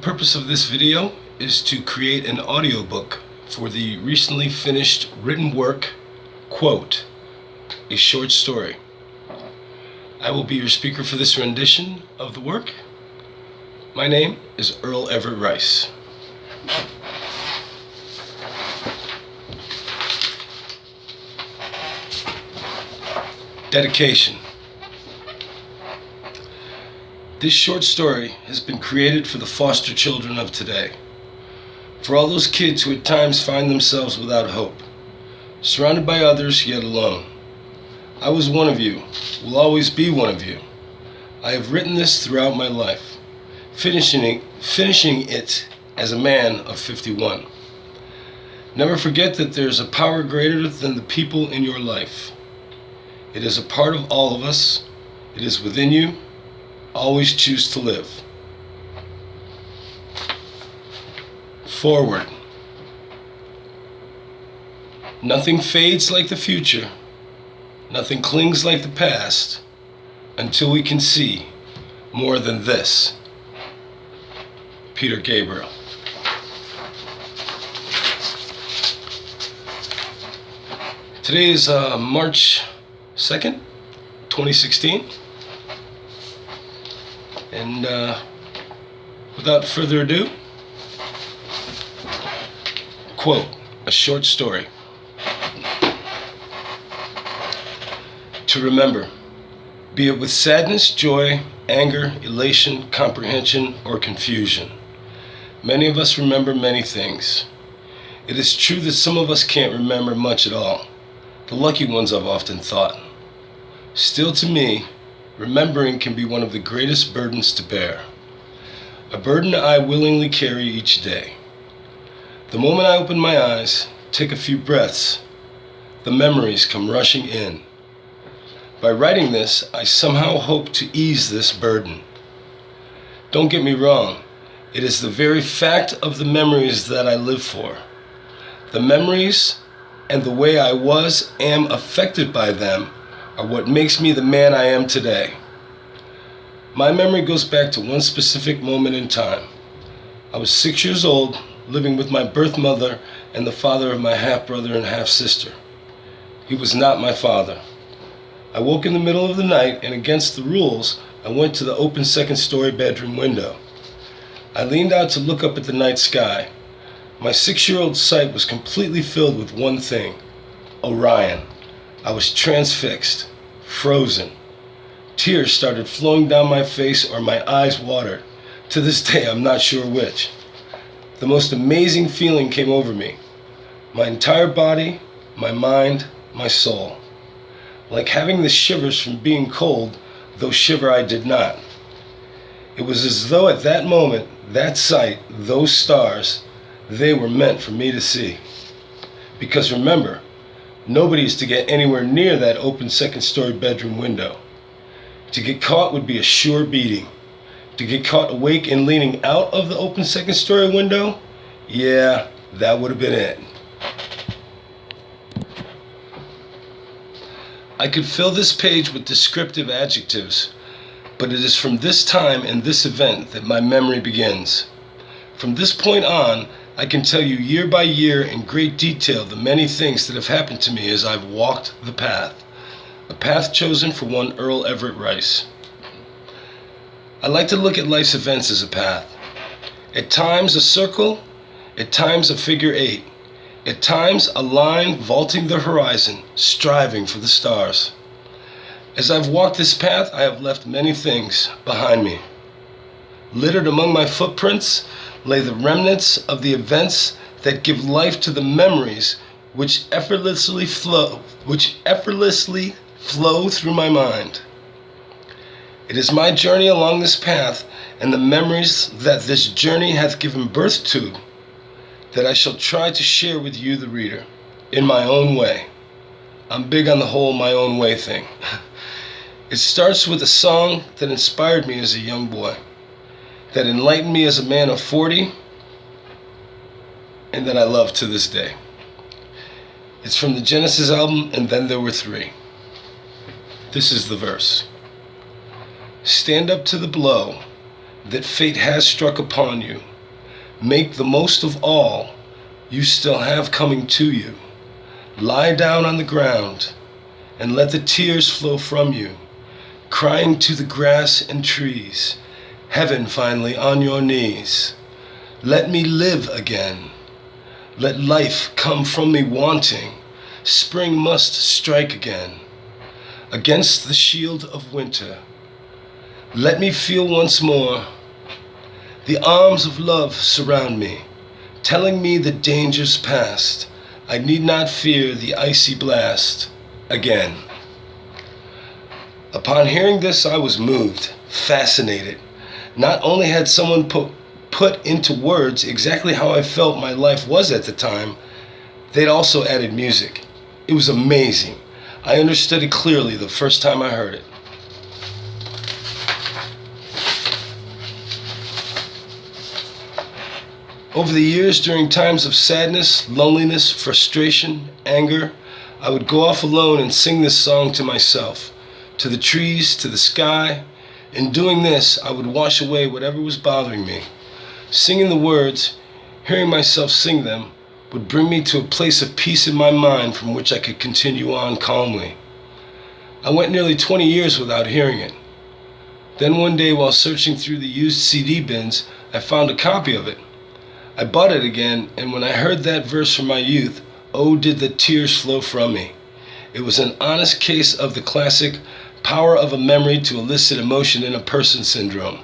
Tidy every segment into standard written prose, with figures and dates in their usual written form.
purpose of this video is to create an audiobook for the recently finished written work, Quote, a short story. I will be your speaker for this rendition of the work. My name is Earl Everett Rice. Dedication. This short story has been created for the foster children of today. For all those kids who at times find themselves without hope, surrounded by others yet alone. I was one of you, will always be one of you. I have written this throughout my life, finishing it as a man of 51. Never forget that there is a power greater than the people in your life. It is a part of all of us. It is within you. Always choose to live. Forward. Nothing fades like the future. Nothing clings like the past until we can see more than this. Peter Gabriel. Today is March 2nd, 2016. And without further ado, quote, a short story. To remember, be it with sadness, joy, anger, elation, comprehension, or confusion. Many of us remember many things. It is true that some of us can't remember much at all. The lucky ones, I've often thought. Still, to me, remembering can be one of the greatest burdens to bear. A burden I willingly carry each day. The moment I open my eyes, take a few breaths, the memories come rushing in. By writing this, I somehow hope to ease this burden. Don't get me wrong, it is the very fact of the memories that I live for. The memories and the way I am affected by them are what makes me the man I am today. My memory goes back to one specific moment in time. I was 6 years old, living with my birth mother and the father of my half-brother and half-sister. He was not my father. I woke in the middle of the night, and against the rules, I went to the open second-story bedroom window. I leaned out to look up at the night sky. My 6-year-old sight was completely filled with one thing: Orion. I was transfixed, frozen. Tears started flowing down my face, or my eyes watered. To this day, I'm not sure which. The most amazing feeling came over me. My entire body, my mind, my soul. Like having the shivers from being cold, though shiver I did not. It was as though at that moment, that sight, those stars, they were meant for me to see. Because remember, nobody is to get anywhere near that open second-story bedroom window. To get caught would be a sure beating. To get caught awake and leaning out of the open second-story window, yeah, that would have been it. I could fill this page with descriptive adjectives, but it is from this time and this event that my memory begins. From this point on, I can tell you year by year in great detail the many things that have happened to me as I've walked the path. A path chosen for one Earl Everett Rice. I like to look at life's events as a path. At times a circle, at times a figure eight, at times a line vaulting the horizon, striving for the stars. As I've walked this path, I have left many things behind me. Littered among my footprints lay the remnants of the events that give life to the memories which effortlessly flow through my mind. It is my journey along this path and the memories that this journey hath given birth to that I shall try to share with you, the reader, in my own way. I'm big on the whole my own way thing. It starts with a song that inspired me as a young boy, that enlightened me as a man of 40, and that I love to this day. It's from the Genesis album, And Then There Were Three. This is the verse. Stand up to the blow that fate has struck upon you. Make the most of all you still have coming to you. Lie down on the ground and let the tears flow from you, crying to the grass and trees, heaven finally on your knees. Let me live again. Let life come from me wanting. Spring must strike again against the shield of winter. Let me feel once more the arms of love surround me, telling me the danger's past. I need not fear the icy blast again. Upon hearing this, I was moved, fascinated. Not only had someone put into words exactly how I felt my life was at the time, they'd also added music. It was amazing. I understood it clearly the first time I heard it. Over the years, during times of sadness, loneliness, frustration, anger, I would go off alone and sing this song to myself, to the trees, to the sky. In doing this, I would wash away whatever was bothering me. Singing the words, hearing myself sing them, would bring me to a place of peace in my mind from which I could continue on calmly. I went nearly 20 years without hearing it. Then one day, while searching through the used CD bins, I found a copy of it. I bought it again, and when I heard that verse from my youth, oh, did the tears flow from me. It was an honest case of the classic power of a memory to elicit emotion in a person syndrome.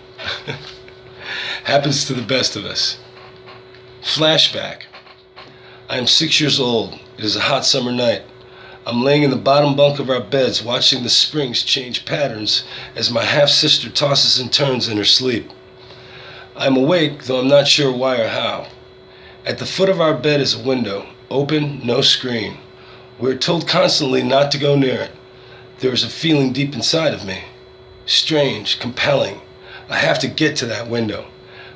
Happens to the best of us. Flashback. I am 6 years old. It is a hot summer night. I'm laying in the bottom bunk of our beds watching the springs change patterns as my half-sister tosses and turns in her sleep. I'm awake, though I'm not sure why or how. At the foot of our bed is a window, open, no screen. We're told constantly not to go near it. There is a feeling deep inside of me. Strange, compelling. I have to get to that window.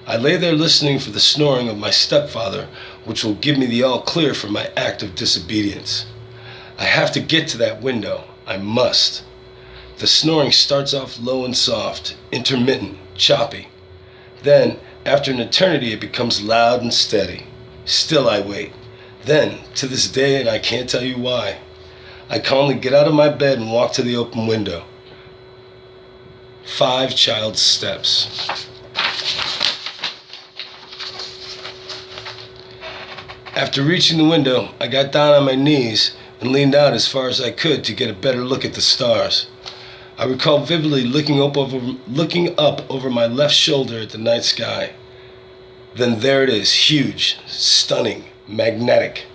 I lay there listening for the snoring of my stepfather, which will give me the all clear for my act of disobedience. I have to get to that window. I must. The snoring starts off low and soft, intermittent, choppy. Then, after an eternity, it becomes loud and steady. Still I wait. Then, to this day, and I can't tell you why, I calmly get out of my bed and walk to the open window. 5 child's steps. After reaching the window, I got down on my knees and leaned out as far as I could to get a better look at the stars. I recall vividly looking up over my left shoulder at the night sky. Then there it is, huge, stunning, magnetic.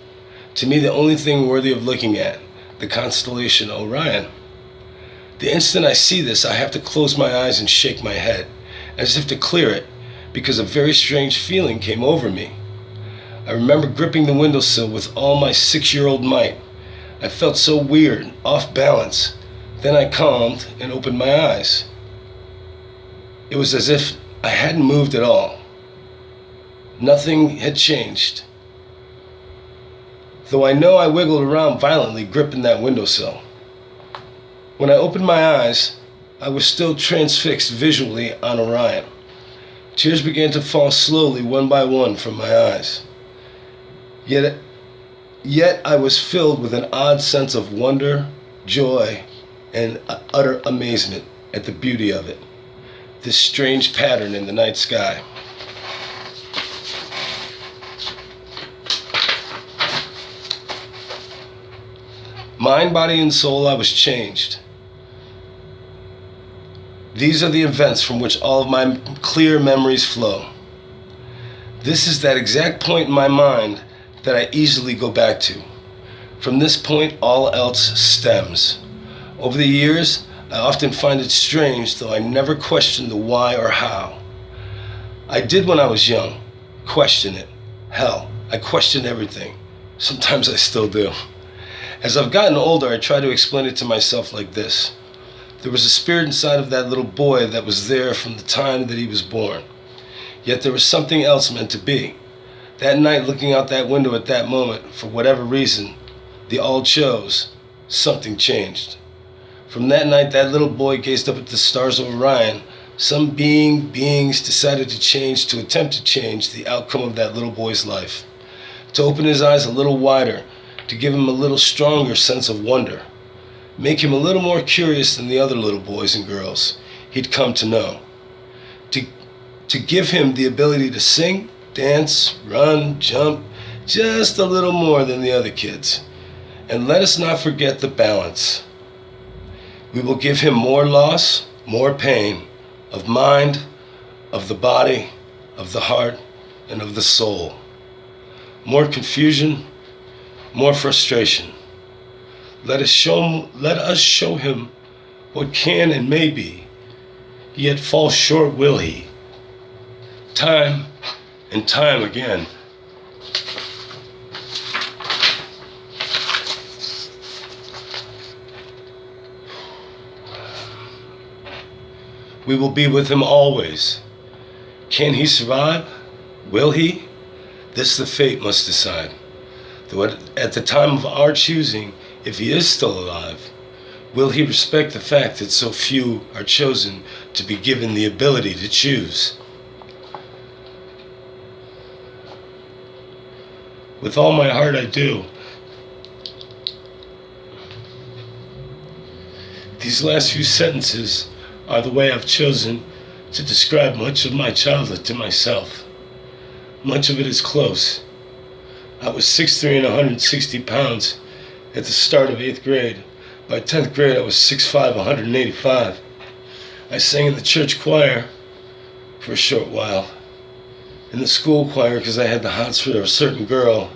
To me, the only thing worthy of looking at, the constellation Orion. The instant I see this, I have to close my eyes and shake my head, as if to clear it, because a very strange feeling came over me. I remember gripping the windowsill with all my 6-year-old might. I felt so weird, off balance. Then I calmed and opened my eyes. It was as if I hadn't moved at all. Nothing had changed. Though I know I wiggled around violently, gripping that windowsill. When I opened my eyes, I was still transfixed visually on Orion. Tears began to fall slowly, one by one, from my eyes. Yet I was filled with an odd sense of wonder, joy, and utter amazement at the beauty of it. This strange pattern in the night sky. Mind, body, and soul, I was changed. These are the events from which all of my clear memories flow. This is that exact point in my mind that I easily go back to. From this point, all else stems. Over the years, I often find it strange, though I never questioned the why or how. I did when I was young, question it. Hell, I questioned everything. Sometimes I still do. As I've gotten older, I try to explain it to myself like this. There was a spirit inside of that little boy that was there from the time that he was born. Yet there was something else meant to be. That night, looking out that window at that moment, for whatever reason, the all chose, something changed. From that night, that little boy gazed up at the stars of Orion, Some beings decided to attempt to change the outcome of that little boy's life, to open his eyes a little wider, to give him a little stronger sense of wonder, make him a little more curious than the other little boys and girls he'd come to know, to give him the ability to sing, dance, run, jump, just a little more than the other kids. And let us not forget the balance. We will give him more loss, more pain, of mind, of the body, of the heart, and of the soul. More confusion, more frustration. Let us show him what can and may be, yet fall short will he. Time and time again. We will be with him always. Can he survive? Will he? This the fate must decide. Though at the time of our choosing, if he is still alive, will he respect the fact that so few are chosen to be given the ability to choose? With all my heart I do. These last few sentences are the way I've chosen to describe much of my childhood to myself. Much of it is close. I was 6'3" and 160 pounds at the start of 8th grade. By 10th grade I was 6'5", 185. I sang in the church choir for a short while, in the school choir because I had the hots for a certain girl.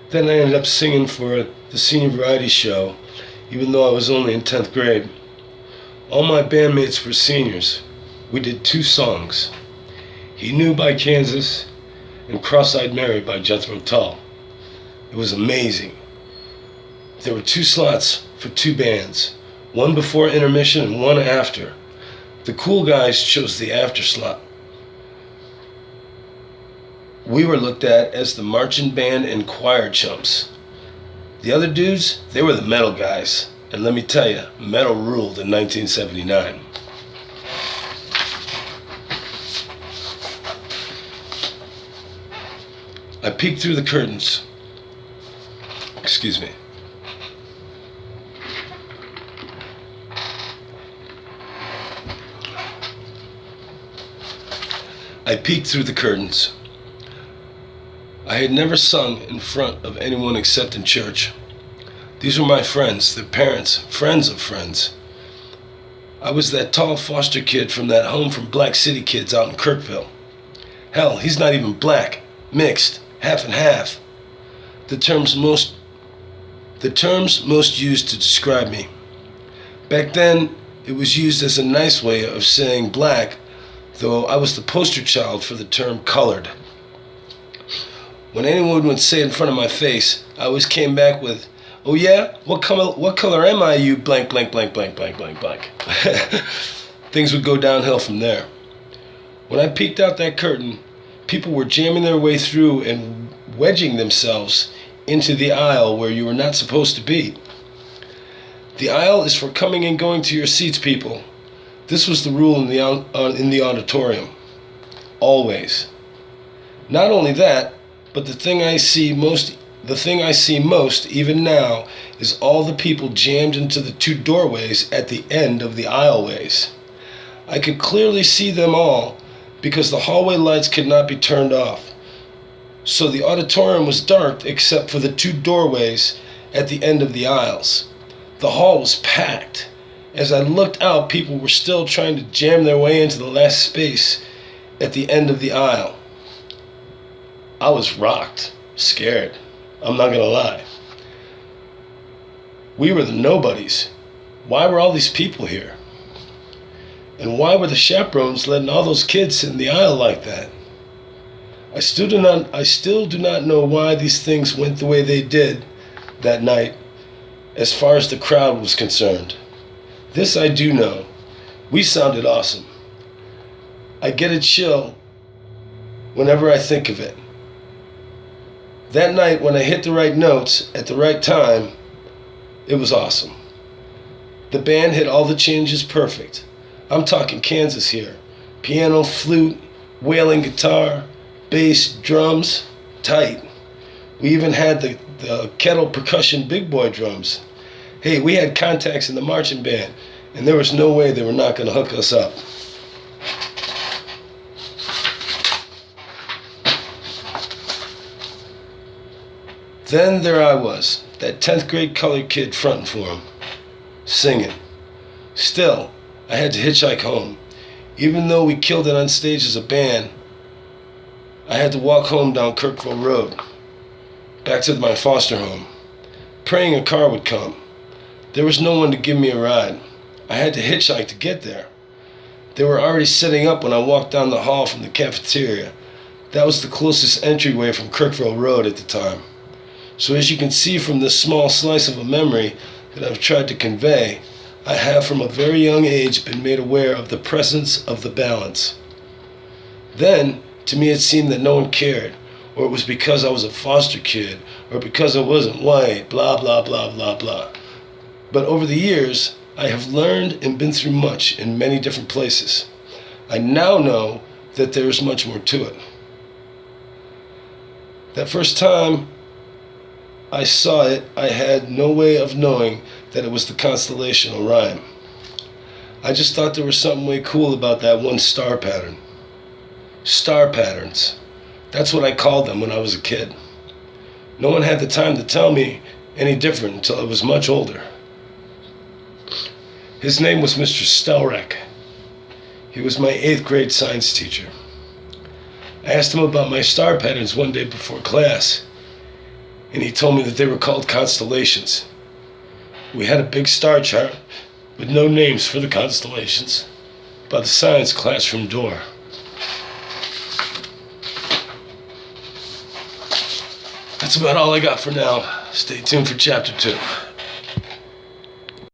Then I ended up singing for the senior variety show, even though I was only in 10th grade. All my bandmates were seniors. We did 2 songs, He Knew by Kansas and Cross-Eyed Mary by Jethro Tull. It was amazing. There were 2 slots for 2 bands, one before intermission and one after. The cool guys chose the after slot. We were looked at as the marching band and choir chumps. The other dudes, they were the metal guys. And let me tell you, metal ruled in 1979. I peeked through the curtains. Excuse me. I peeked through the curtains. I had never sung in front of anyone except in church. These were my friends, their parents, friends of friends. I was that tall foster kid from that home from Black City kids out in Kirkville. Hell, he's not even black, mixed, half and half. The terms most used to describe me. Back then, it was used as a nice way of saying black, though I was the poster child for the term colored. When anyone would say it in front of my face, I always came back with, "Oh yeah? What color am I, you blank, blank, blank, blank, blank, blank, blank?" Things would go downhill from there. When I peeked out that curtain, people were jamming their way through and wedging themselves into the aisle where you were not supposed to be. The aisle is for coming and going to your seats, people. This was the rule in the auditorium. Always. Not only that, but the thing I see most, even now, is all the people jammed into the 2 doorways at the end of the aisleways. I could clearly see them all because the hallway lights could not be turned off. So the auditorium was dark except for the 2 doorways at the end of the aisles. The hall was packed. As I looked out, people were still trying to jam their way into the last space at the end of the aisle. I was rocked, scared. I'm not gonna lie. We were the nobodies. Why were all these people here? And why were the chaperones letting all those kids sit in the aisle like that? I still do not know why these things went the way they did that night, as far as the crowd was concerned. This I do know. We sounded awesome. I get a chill whenever I think of it. That night, when I hit the right notes at the right time, it was awesome. The band hit all the changes perfect. I'm talking Kansas here. Piano, flute, wailing guitar, bass, drums, tight. We even had the kettle percussion big boy drums. Hey, we had contacts in the marching band, and there was no way they were not going to hook us up. Then there I was, that 10th grade colored kid fronting for him, singing. Still, I had to hitchhike home. Even though we killed it on stage as a band, I had to walk home down Kirkville Road, back to my foster home, praying a car would come. There was no one to give me a ride. I had to hitchhike to get there. They were already setting up when I walked down the hall from the cafeteria. That was the closest entryway from Kirkville Road at the time. So as you can see from this small slice of a memory that I've tried to convey, I have from a very young age been made aware of the presence of the balance. Then, to me it seemed that no one cared, or it was because I was a foster kid, or because I wasn't white, blah, blah, blah, blah, blah. But over the years, I have learned and been through much in many different places. I now know that there is much more to it. That first time I saw it, I had no way of knowing that it was the constellation Orion. I just thought there was something way cool about that one star pattern. Star patterns. That's what I called them when I was a kid. No one had the time to tell me any different until I was much older. His name was Mr. Stelrek. He was my 8th grade science teacher. I asked him about my star patterns one day before class, and he told me that they were called constellations. We had a big star chart with no names for the constellations by the science classroom door. That's about all I got for now. Stay tuned for chapter 2.